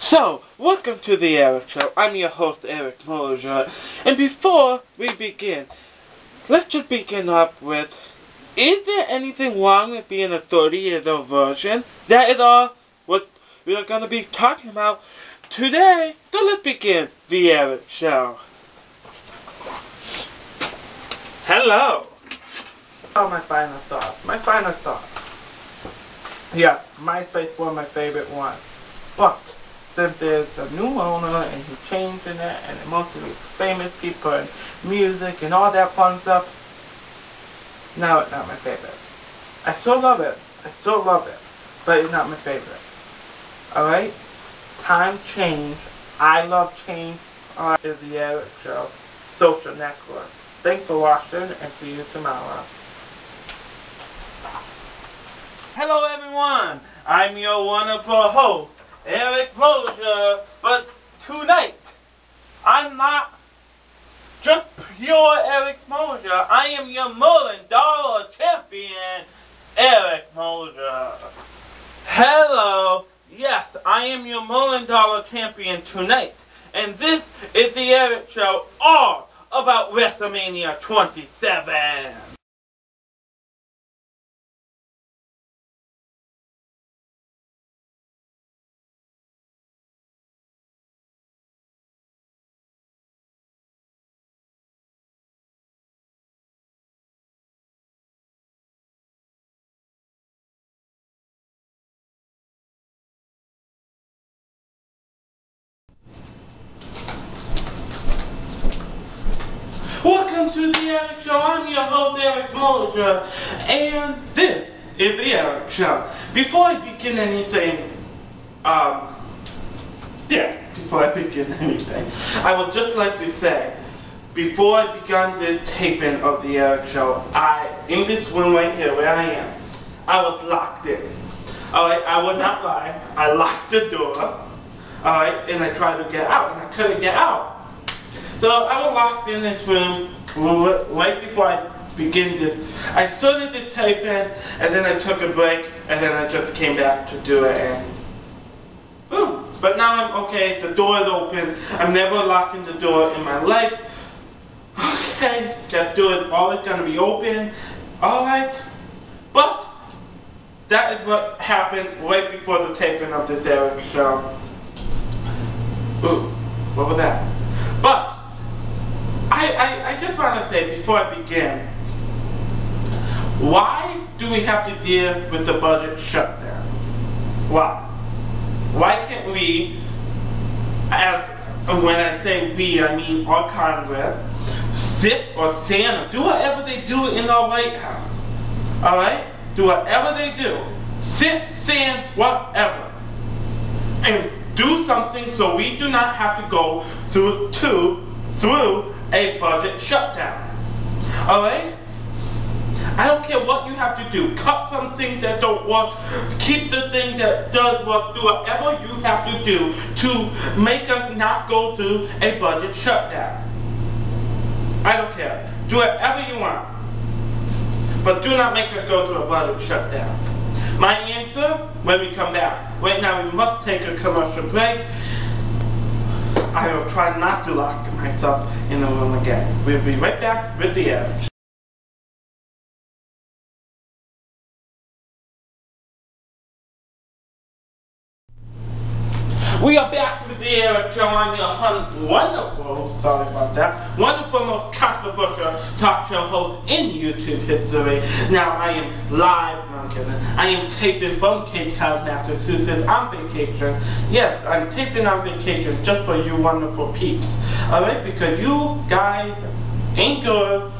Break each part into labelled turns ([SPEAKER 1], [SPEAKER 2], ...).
[SPEAKER 1] So, welcome to the Eric Show. I'm your host, Eric Moser. And before we begin, let's just begin up with, is there anything wrong with being a 30-year-old version? That is all what we are going to be talking about today. So let's begin the Eric Show. Hello. Oh, my final thoughts. Yeah, MySpace was my favorite one. But since there's a new owner and he's changing it and mostly famous people and music and all that fun stuff, now it's not my favorite. I still love it, but it's not my favorite. Alright? Time change. I love change. Is the Eric Show social network. Thanks for watching and see you tomorrow. Hello everyone, I'm your wonderful host, Eric Moser, but tonight, I'm not just pure Eric Moser, I am your $1,000,000 champion, Eric Moser. Hello, yes, I am your $1,000,000 champion tonight, and this is the Eric Show, all about WrestleMania 27. Welcome to the Eric Show. I'm your host, Eric Moser, and this is the Eric Show. Before I begin anything, I would just like to say, before I began this taping of the Eric Show, in this room right here where I am, I was locked in. Alright, I would not lie. I locked the door. Alright, and I tried to get out, and I couldn't get out. So I was locked in this room right before I began this. I started this taping, and then I took a break, and then I just came back to do it, and boom. But now I'm okay, the door is open. I'm never locking the door in my life. Okay, that door is always going to be open. Alright, but that is what happened right before the taping of this Eric Show. Ooh, what was that? But I just want to say before I begin, why do we have to deal with the budget shutdown? Why? Why can't we, when I say we, I mean our Congress, sit or stand or do whatever they do in our White House? Alright? Do whatever they do. Sit, stand, whatever. And do something so we do not have to go through a budget shutdown. Alright? I don't care what you have to do. Cut some things that don't work. Keep the thing that does work. Do whatever you have to do to make us not go through a budget shutdown. I don't care. Do whatever you want. But do not make us go through a budget shutdown. My answer, when we come back. Right now we must take a commercial break. I will try not to lock myself in the room again. We'll be right back with the Eric. We are back with the Eric Show. I'm your wonderful, most controversial talk show host in YouTube history. Now I am live, no I'm kidding. I am taping from Cape Cod, Massachusetts on vacation. Yes, I'm taping on vacation just for you wonderful peeps. Alright, because you guys and girls,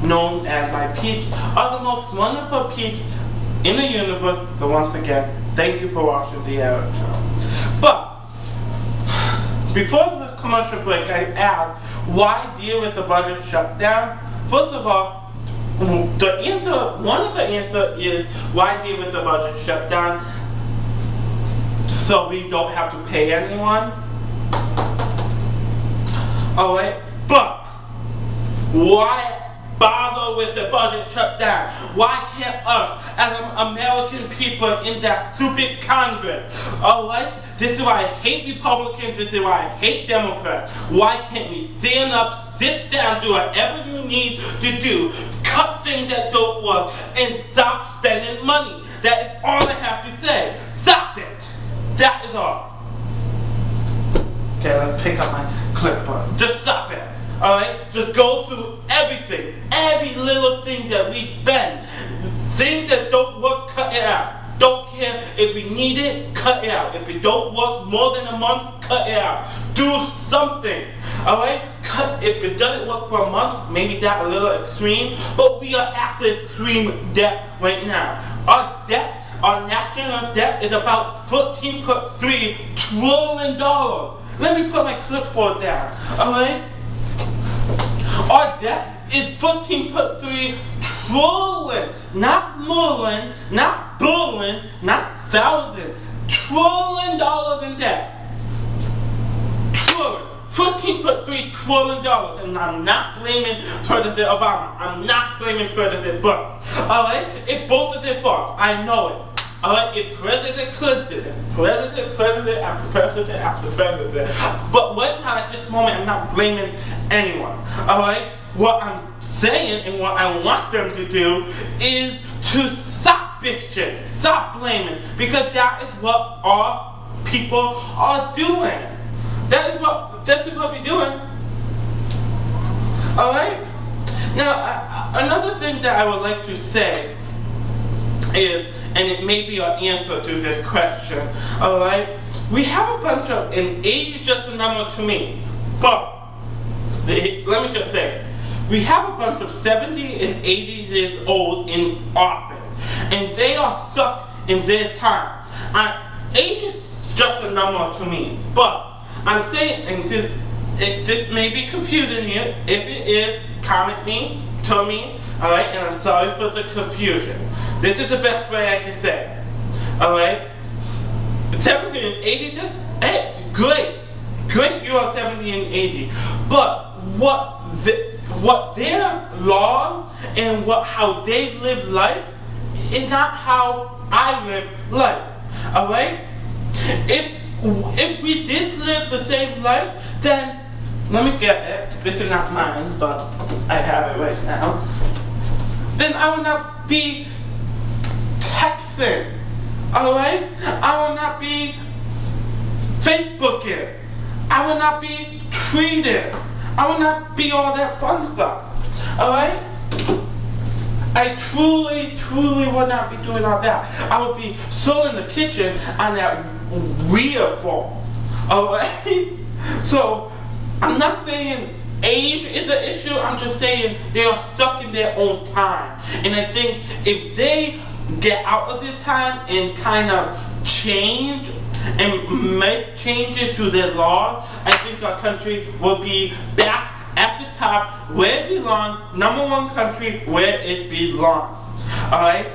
[SPEAKER 1] known as my peeps, are the most wonderful peeps in the universe. So once again, thank you for watching the Eric Show. But before the commercial break, I asked, why deal with the budget shutdown? First of all, one of the answers is, why deal with the budget shutdown? So we don't have to pay anyone. Alright, but why bother with the budget shutdown? Why can't us, as American people in that stupid Congress, alright, This is why I hate Republicans. This is why I hate Democrats. Why can't we stand up, sit down, do whatever you need to do, cut things that don't work, and stop spending money? That is all I have to say. Stop it. That is all. Okay, let's pick up my clipboard. Just stop it. Alright? Just go through everything. Every little thing that we spend. Things that don't work, cut it out. Don't care if we need it, cut it out. If it don't work more than a month, cut it out. Do something. Alright? If it doesn't work for a month, maybe that's a little extreme. But we are at the extreme debt right now. Our debt, our national debt is about $14.3 trillion. Let me put my clipboard down. Alright? Our debt is $14.3 trillion. Not million, not billion, not thousand. $1 trillion in debt. Trillion. $14.3 trillion. And I'm not blaming President Obama. I'm not blaming President Bush. Alright? It's both of their faults. I know it. Alright, it's President Clinton, president after president. But right now, at this moment, I'm not blaming anyone. Alright? What I'm saying and what I want them to do is to stop bitching, stop blaming, because that is what our people are doing. That is what we're doing. Alright? Now, another thing that I would like to say is, and it may be our answer to this question, alright? We have a bunch of, and age is just a number to me, but, let me just say, we have a bunch of 70 and 80 years old in office, and they are stuck in their time. Age is just a number to me, but I'm saying, and this may be confusing you. If it is, comment me, tell me, alright, and I'm sorry for the confusion. This is the best way I can say. Alright? 70 and 80, just, hey, great. Great, you are 70 and 80. But what their laws and how they live life is not how I live life. Alright? If we did live the same life, then, let me get it. This is not mine, but I have it right now. Then I would not be texting, alright? I will not be Facebooking. I will not be tweeting. I will not be all that fun stuff, alright? I truly would not be doing all that. I would be still in the kitchen on that weird phone, alright? So, I'm not saying age is the issue, I'm just saying they are stuck in their own time. And I think if they get out of their time and kind of change and make changes to their laws, I think our country will be back at the top where it belongs, #1 country where it belongs. Alright?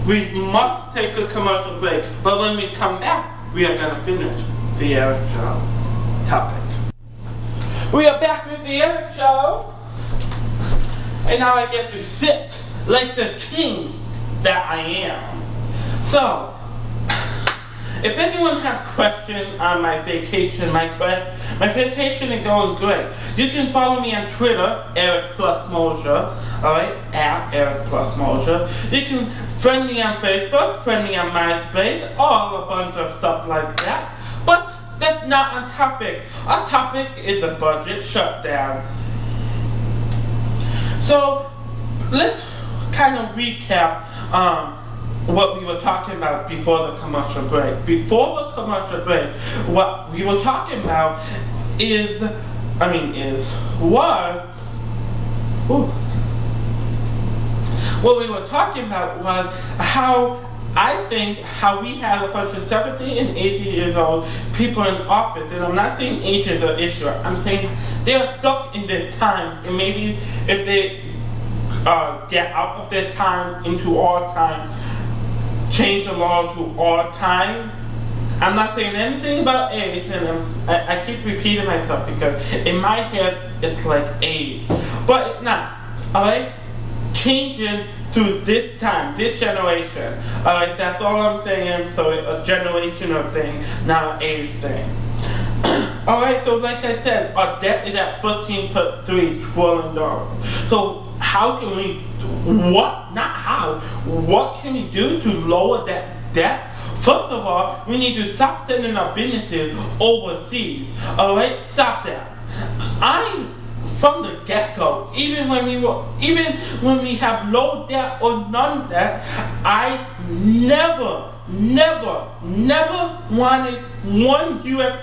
[SPEAKER 1] We must take a commercial break, but when we come back, we are going to finish the Eric Show topic. We are back with the Eric Show, and now I get to sit like the king that I am. So, if anyone has questions on my vacation, my vacation is going great. You can follow me on Twitter, Eric+Moser, alright, at Eric+Moser. You can friend me on Facebook, friend me on MySpace, all a bunch of stuff like that. But that's not on topic. Our topic is the budget shutdown. So, let's kind of recap what we were talking about before the commercial break. Before the commercial break, what we were talking about what we were talking about was how we have a bunch of 70 and 80 years old people in office. And I'm not saying age is an issue. I'm saying they are stuck in their time, and maybe if they get out of their time into our time, change the law to all time. I'm not saying anything about age, and I keep repeating myself because in my head it's like age, but it's not. Alright? changing through this time, this generation. Alright, that's all I'm saying. So a generational thing, not an age thing. Alright, so like I said, our debt is at $13.3 trillion. So how can we, what can we do to lower that debt? First of all, we need to stop sending our businesses overseas. Alright, stop that. From the get-go, even when we have low debt or none debt, I never wanted one U.S.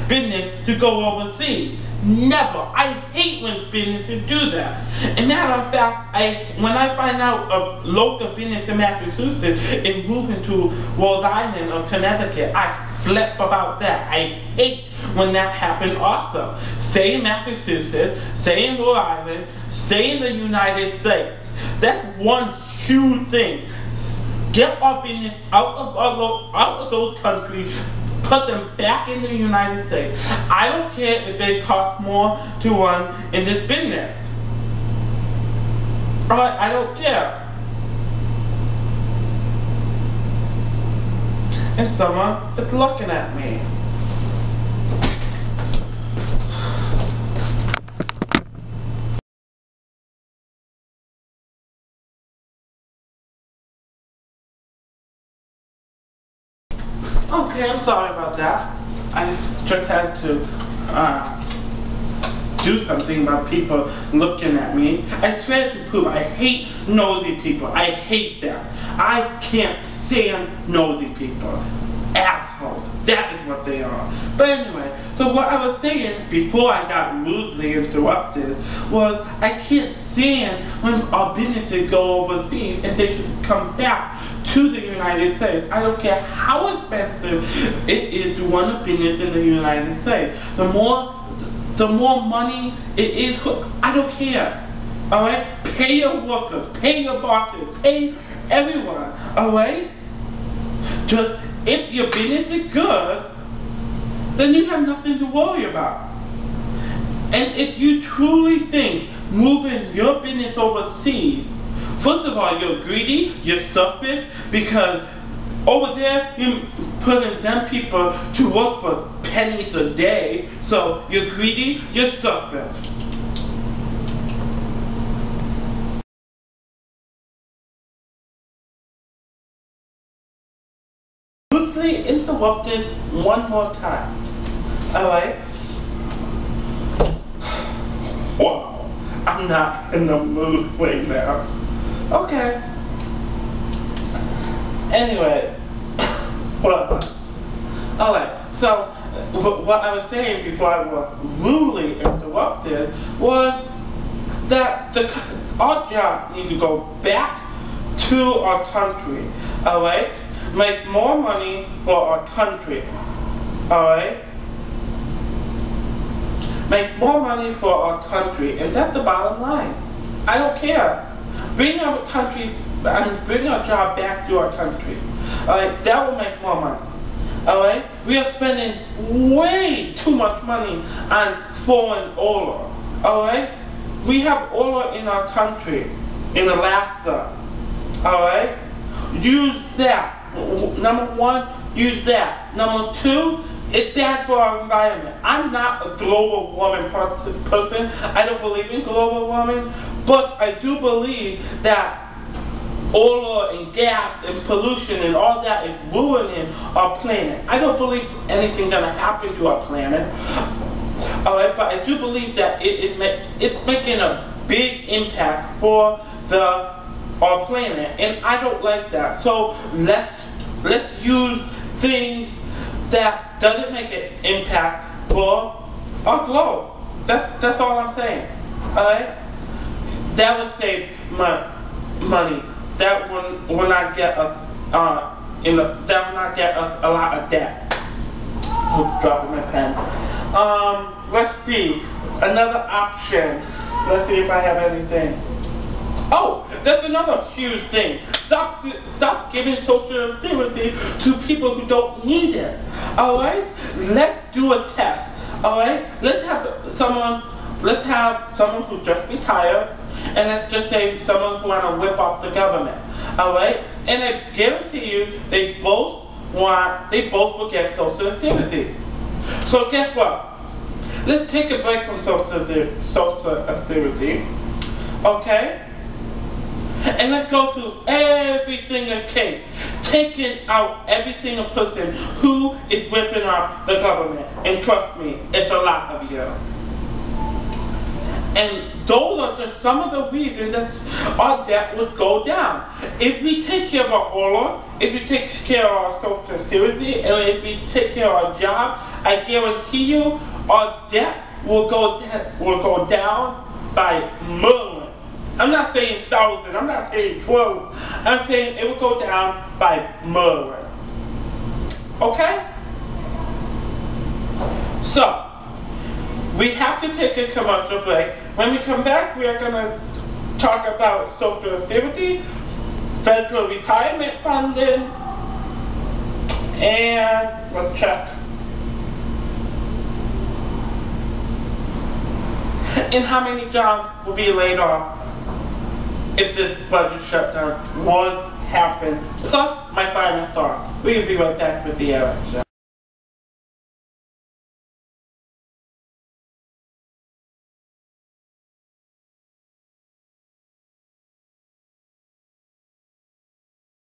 [SPEAKER 1] business to go overseas. Never. I hate when businesses do that. And matter of fact, when I find out a local business in Massachusetts is moving to Rhode Island or Connecticut, I flip about that. I hate when that happens also. Stay in Massachusetts, stay in Rhode Island, stay in the United States. That's one huge thing. Get our business out of those countries, put them back in the United States. I don't care if they cost more to run in this business. Alright, I don't care. And someone is looking at me. Okay, I'm sorry about that. I just had to do something about people looking at me. I swear to prove, I hate nosy people. I hate them. I can't stand nosy people. Assholes. That is what they are. But anyway, so what I was saying before I got rudely interrupted was I can't stand when our businesses go overseas and they should come back to the United States. I don't care how expensive it is to run a business in the United States. The more money it is, I don't care. Alright? Pay your workers, pay your bosses, pay everyone. Alright? Just if your business is good, then you have nothing to worry about. And if you truly think moving your business overseas, first of all, you're greedy, you're selfish, because over there, you're putting them people to work for pennies a day, so you're greedy, you're selfish. Rudely interrupted one more time. Alright? Wow, I'm not in the mood right now. Okay. Anyway, well, alright, so what I was saying before I was rudely interrupted was that our job needs to go back to our country, alright? Make more money for our country, alright? Make more money for our country, and that's the bottom line. I don't care. Bring our job back to our country. Alright, that will make more money. Alright? We are spending way too much money on foreign oil. Alright? We have oil in our country, in Alaska. Alright? Use that. Number one, use that. Number two, it's bad for our environment. I'm not a global warming person. I don't believe in global warming, but I do believe that oil and gas and pollution and all that is ruining our planet. I don't believe anything's gonna happen to our planet. Alright, but I do believe that it's making a big impact for our planet, and I don't like that. So let's use things that doesn't make an impact for our globe. That's all I'm saying. Alright? That would save money. That will not get us a lot of debt. I'm dropping my pen. Let's see. Another option. Let's see if I have anything. Oh, that's another huge thing. Stop giving Social Security to people who don't need it. Alright? Let's do a test. Alright? Let's have someone who just retired and let's just say someone who want to whip up the government, alright? And I guarantee you, they both will get Social Security. So guess what? Let's take a break from Social Security, okay? And let's go through every single case, taking out every single person who is ripping off the government. And trust me, it's a lot of you. And those are just some of the reasons that our debt would go down. If we take care of our oil, if we take care of our Social Security, and if we take care of our job, I guarantee you our debt will go down by millions. I'm not saying thousands, I'm not saying 12. I'm saying it will go down by millions. Okay? So, we have to take a commercial break. When we come back, we are going to talk about Social Security, federal retirement funding, and let's check. And how many jobs will be laid off if this budget shutdown won't happen. Plus, my final thought. We'll be right back with the Eric Show.